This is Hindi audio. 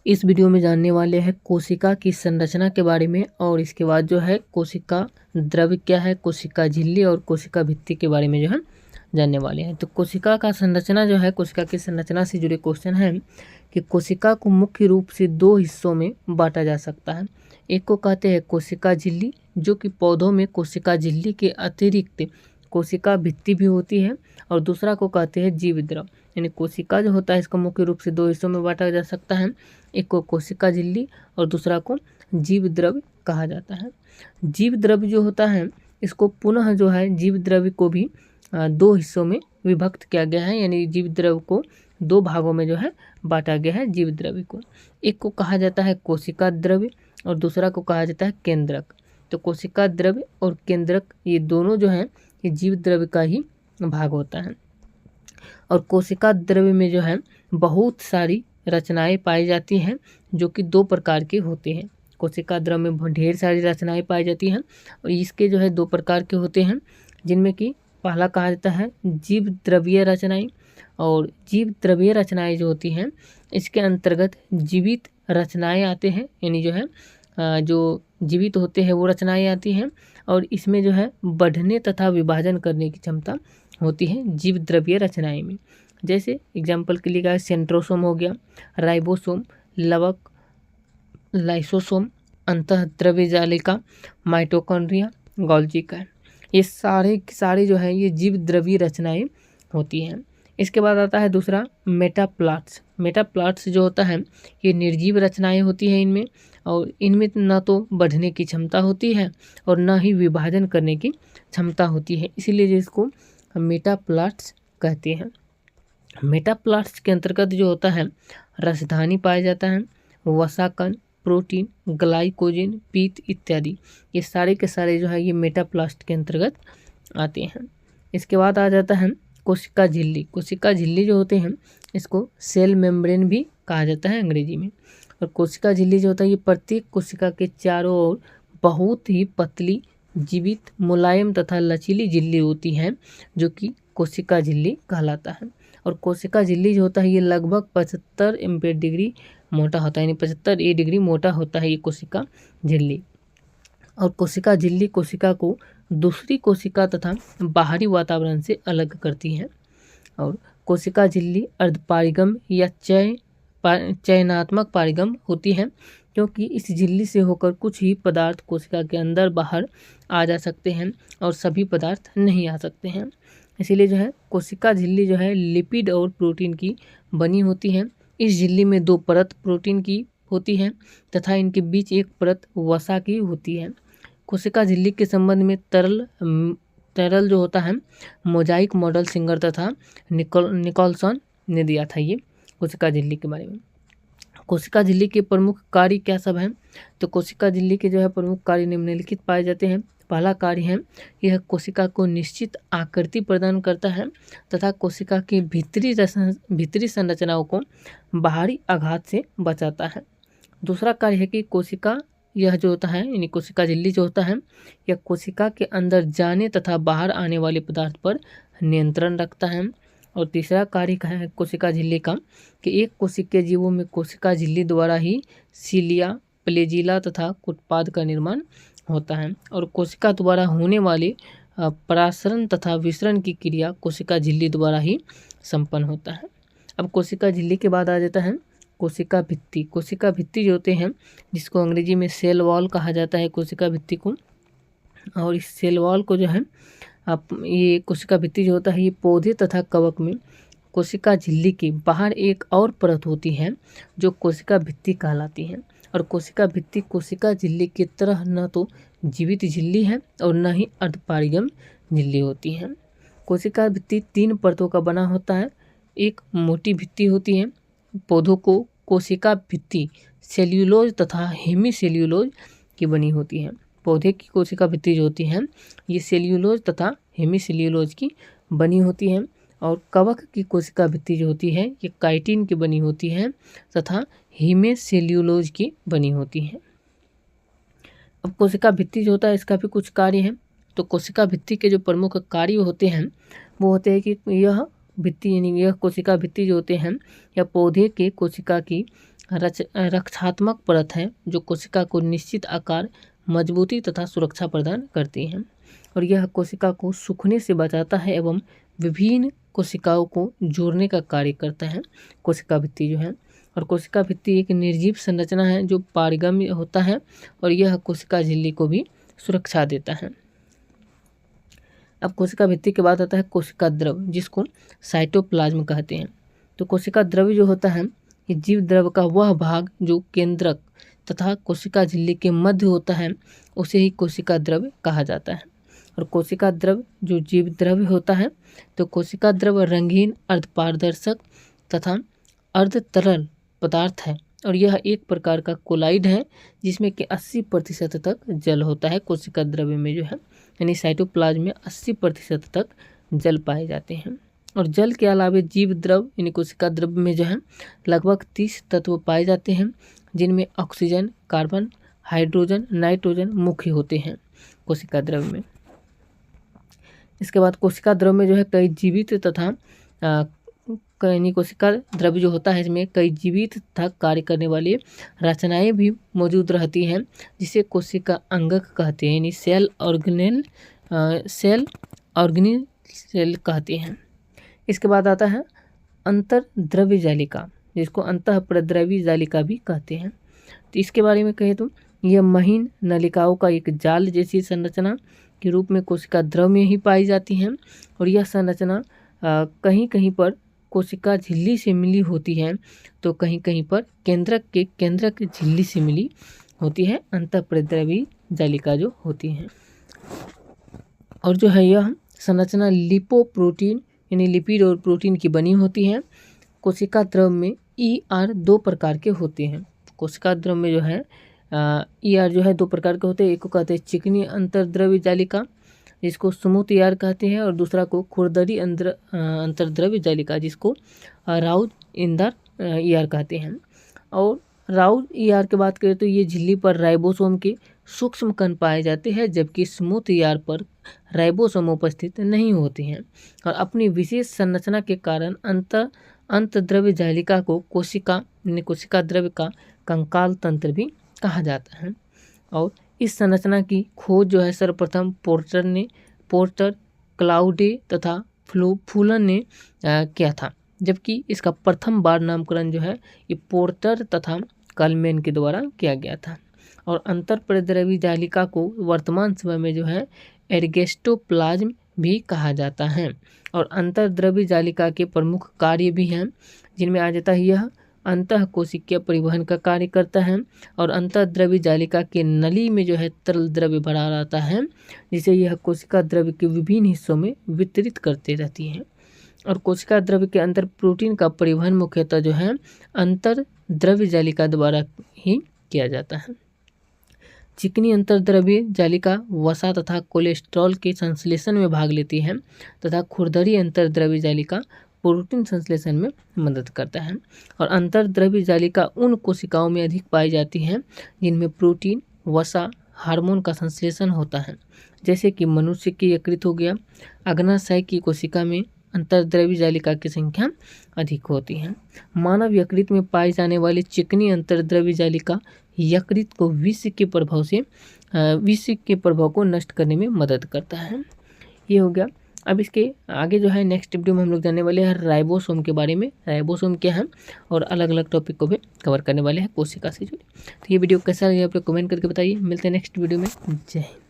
इस वीडियो में जानने वाले हैं कोशिका की संरचना के बारे में और इसके बाद जो है कोशिका द्रव्य क्या है, कोशिका झिल्ली और कोशिका भित्ति के बारे में जो है जानने वाले हैं। तो कोशिका का संरचना जो है, कोशिका की संरचना से जुड़े क्वेश्चन है कि कोशिका को मुख्य रूप से दो हिस्सों में बांटा जा सकता है। एक को कहते हैं कोशिका झिल्ली, जो कि पौधों में कोशिका झिल्ली के अतिरिक्त कोशिका भित्ति भी होती है, और दूसरा को कहते हैं जीव द्रव। यानी कोशिका जो होता है इसको मुख्य रूप से दो हिस्सों में बांटा जा सकता है, एक को कोशिका झिल्ली और दूसरा को जीव द्रव्य कहा जाता है। जीव द्रव्य जो होता है इसको पुनः जो है जीव द्रव्य को भी दो हिस्सों में विभक्त किया गया है, यानी जीव द्रव्य को दो भागों में जो है बांटा गया है जीव द्रव्य को। एक को कहा जाता है कोशिका द्रव्य और दूसरा को कहा जाता है केंद्रक। तो कोशिका द्रव्य और केंद्रक ये दोनों जो है ये जीव द्रव्य का ही भाग होता है। और कोशिका द्रव्य में जो है बहुत सारी रचनाएं पाई जाती हैं, जो कि दो प्रकार के होते हैं। कोशिका द्रव्य में ढेर सारी रचनाएं पाई जाती हैं और इसके जो है दो प्रकार के होते हैं, जिनमें कि पहला कहा जाता है जीव द्रव्यीय रचनाएं। और जीव द्रव्यीय रचनाएं जो होती हैं इसके अंतर्गत जीवित रचनाएं आते हैं, यानी जो है जो जीवित होते हैं वो रचनाएं आती हैं, और इसमें जो है बढ़ने तथा विभाजन करने की क्षमता होती है जीव द्रव्यीय रचनाएं में। जैसे एग्जाम्पल के लिए कहा सेंट्रोसोम हो गया, राइबोसोम, लवक, लाइसोसोम, अंतःद्रव्य जालिका, माइटोकॉन्ड्रिया, गोल्गी का, ये सारे जो है ये जीव द्रव्यीय रचनाएं होती हैं। इसके बाद आता है दूसरा मेटाप्लास्ट। मेटाप्लास्ट जो होता है ये निर्जीव रचनाएं होती हैं इनमें, और इनमें न तो बढ़ने की क्षमता होती है और न ही विभाजन करने की क्षमता होती है, इसीलिए इसको मेटाप्लास्ट कहते हैं। मेटाप्लास्ट के अंतर्गत जो होता है रसधानी पाया जाता है, वसा कण, प्रोटीन, ग्लाइकोजन, पीत इत्यादि, ये सारे के सारे जो है ये मेटाप्लास्ट के अंतर्गत आते हैं। इसके बाद आ जाता है कोशिका झिल्ली। कोशिका झिल्ली जो होते हैं इसको सेल मेम्ब्रेन भी कहा जाता है अंग्रेजी में। और कोशिका झिल्ली जो होता है ये प्रत्येक कोशिका के चारों ओर बहुत ही पतली, जीवित, मुलायम तथा लचीली झिल्ली होती है, जो कि कोशिका झिल्ली कहलाता है। और कोशिका झिल्ली जो होता है ये लगभग 75 एम्पियर डिग्री मोटा होता है, यानी 75 डिग्री मोटा होता है ये कोशिका झिल्ली। और कोशिका झिल्ली कोशिका को दूसरी कोशिका तथा बाहरी वातावरण से अलग करती है। और कोशिका झिल्ली अर्धपारिगम या चयनात्मक पारिगम होती है, क्योंकि इस झिल्ली से होकर कुछ ही पदार्थ कोशिका के अंदर बाहर आ जा सकते हैं और सभी पदार्थ नहीं आ सकते हैं। इसीलिए जो है कोशिका झिल्ली जो है लिपिड और प्रोटीन की बनी होती है। इस झिल्ली में दो परत प्रोटीन की होती है तथा इनके बीच एक परत वसा की होती है। कोशिका झिल्ली के संबंध में तरल जो होता है मोजाइक मॉडल सिंगर तथा निकोलसन ने दिया था ये कोशिका झिल्ली के बारे में। कोशिका झिल्ली के प्रमुख कार्य क्या सब हैं? तो कोशिका झिल्ली के जो है प्रमुख कार्य निम्नलिखित पाए जाते हैं। पहला कार्य है यह कोशिका को निश्चित आकृति प्रदान करता है तथा कोशिका की भीतरी संरचनाओं को बाहरी आघात से बचाता है। दूसरा कार्य है कि कोशिका यह जो होता है यानी कोशिका झिल्ली जो होता है यह कोशिका के अंदर जाने तथा बाहर आने वाले पदार्थ पर नियंत्रण रखता है। और तीसरा कार्य है कोशिका झिल्ली का कि एक कोशिकीय जीवों में कोशिका झिल्ली द्वारा ही सीलिया, प्लेजिला तथा उत्पाद का निर्माण होता है, और कोशिका द्वारा होने वाले परासरण तथा विसरण की क्रिया कोशिका झिल्ली द्वारा ही संपन्न होता है। अब कोशिका झिल्ली के बाद आ जाता है कोशिका भित्ति। कोशिका भित्ति जो होते हैं जिसको अंग्रेजी में सेल वॉल कहा जाता है कोशिका भित्ति को। और इस सेल वॉल को जो है ये कोशिका भित्ति जो होता है ये पौधे तथा कवक में कोशिका झिल्ली के बाहर एक और परत होती है जो कोशिका भित्ति कहलाती है। और कोशिका भित्ति कोशिका झिल्ली की तरह न तो जीवित झिल्ली है और न ही अर्धपारिगम झिल्ली होती है। कोशिका भित्ति 3 परतों का बना होता है। एक मोटी भित्ति होती है। पौधों को कोशिका भित्ति सेल्यूलोज तथा हेमी सेल्यूलोज की बनी होती है। पौधे की कोशिका भित्ति जो होती है ये सेल्यूलोज तथा हेमी सेल्यूलोज की बनी होती है। और कवक की कोशिका भित्ति जो होती है ये काइटिन की बनी होती है तथा हीमे सेल्यूलोज की बनी होती है। अब कोशिका भित्ति जो होता है इसका भी कुछ कार्य है। तो कोशिका भित्ति के जो प्रमुख कार्य होते हैं वो होते हैं कि यह भित्ति यानी यह कोशिका भित्ति जो होते हैं या पौधे के कोशिका की रक्षात्मक परत है जो कोशिका को निश्चित आकार, मजबूती तथा सुरक्षा प्रदान करती है और यह कोशिका को सूखने से बचाता है एवं विभिन्न कोशिकाओं को जोड़ने का कार्य करता है कोशिका भित्ति जो है। और कोशिका भित्ति एक निर्जीव संरचना है जो पारगम्य होता है और यह कोशिका झिल्ली को भी सुरक्षा देता है। अब कोशिका भित्ति के बाद आता है कोशिका द्रव, जिसको साइटोप्लाज्म कहते हैं। तो कोशिका द्रव जो होता है ये जीव द्रव का वह भाग जो केंद्रक तथा कोशिका झिल्ली के मध्य होता है, उसे ही कोशिका द्रव कहा जाता है। और कोशिका द्रव जो जीव द्रव होता है, तो कोशिका द्रव रंगीन, अर्धपारदर्शक तथा अर्ध तरल पदार्थ है और यह एक प्रकार का कोलाइड है जिसमें कि 80% तक जल होता है। कोशिका द्रव में जो है यानी साइटोप्लाज्म में 80% तक जल पाए जाते हैं। और जल के अलावा जीव द्रव यानी कोशिका द्रव में जो है लगभग 30 तत्व पाए जाते हैं, जिनमें ऑक्सीजन, कार्बन, हाइड्रोजन, नाइट्रोजन मुख्य होते हैं कोशिका द्रव में। इसके बाद कोशिका द्रव में जो है कई जीवित तथा यानी कोशिका द्रव जो होता है इसमें कई जीवित तथा कार्य करने वाली रचनाएं भी मौजूद रहती हैं, जिसे कोशिका अंगक कहते हैं यानी सेल ऑर्गेनिल सेल कहते हैं। इसके बाद आता है अंतर्द्रव्य जालिका, जिसको अंतःप्रद्रवी जालिका भी कहते हैं। तो इसके बारे में कहें तो यह महीन नलिकाओं का एक जाल जैसी संरचना के रूप में कोशिका द्रव में ही पाई जाती है और यह संरचना कहीं कहीं पर कोशिका झिल्ली से मिली होती है तो कहीं कहीं पर केंद्रक झिल्ली से मिली होती है अंतःप्रद्रवी जालिका जो होती है। और जो है यह संरचना लिपोप्रोटीन यानी लिपिड और प्रोटीन की बनी होती है। कोशिका द्रव में ER 2 प्रकार के होते हैं। कोशिका द्रव में जो है ER जो है 2 प्रकार के होते हैं। एक को कहते हैं चिकनी अंतर्द्रव्य जालिका, जिसको स्मूथ ER कहते हैं, और दूसरा को खुरदरी अंतर्द्रव्य जालिका, जिसको राउज इंदर ER कहते हैं। और राउज ER की बात करें तो ये झिल्ली पर राइबोसोम के सूक्ष्म कण पाए जाते हैं, जबकि स्मूथ ER पर राइबोसोम उपस्थित नहीं होते हैं। और अपनी विशेष संरचना के कारण अंतर्द्रव्य जालिका को कोशिका द्रव्य का कंकाल तंत्र भी कहा जाता है। और इस संरचना की खोज जो है सर्वप्रथम पोर्टर, क्लाउडे तथा फूलन ने किया था, जबकि इसका प्रथम बार नामकरण जो है ये पोर्टर तथा कलमेन के द्वारा किया गया था। और अंतर्प्रद्रवी जालिका को वर्तमान समय में जो है एर्गेस्टोप्लाज्म भी कहा जाता है। और अंतर्द्रवी जालिका के प्रमुख कार्य भी हैं, जिनमें आ जाता है यह अंतःकोशिकीय परिवहन का कार्य करता है और अंतर्द्रवी जालिका के नली में जो है तरल द्रव्य भरा रहता है, जिसे यह कोशिका द्रव्य के विभिन्न हिस्सों में वितरित करते रहती है। और कोशिका द्रव्य के अंदर प्रोटीन का परिवहन मुख्यतः जो है अंतर्द्रव्य जालिका द्वारा ही किया जाता है। चिकनी अंतर्द्रव्य जालिका वसा तथा कोलेस्ट्रॉल के संश्लेषण में भाग लेती है तथा खुरदरी अंतर्द्रव्य जालिका प्रोटीन संश्लेषण में मदद करता है। और अंतर्द्रव्य जालिका उन कोशिकाओं में अधिक पाई जाती है जिनमें प्रोटीन, वसा, हार्मोन का संश्लेषण होता है, जैसे कि मनुष्य के यकृत हो गया। अग्नाशय की कोशिका में अंतर्द्रव्य जालिका की संख्या अधिक होती है। मानव यकृत में पाई जाने वाली चिकनी अंतर्द्रव्य जालिका यकृत को विष के प्रभाव को नष्ट करने में मदद करता है। ये हो गया। अब इसके आगे जो है नेक्स्ट वीडियो में हम लोग जानने वाले हैं राइबोसोम के बारे में। राइबोसोम क्या है और अलग अलग टॉपिक को भी कवर करने वाले हैं कोशिका से जुड़े। तो ये वीडियो कैसा लगा आप लोग कमेंट करके बताइए। मिलते हैं नेक्स्ट वीडियो में। जय हिंद।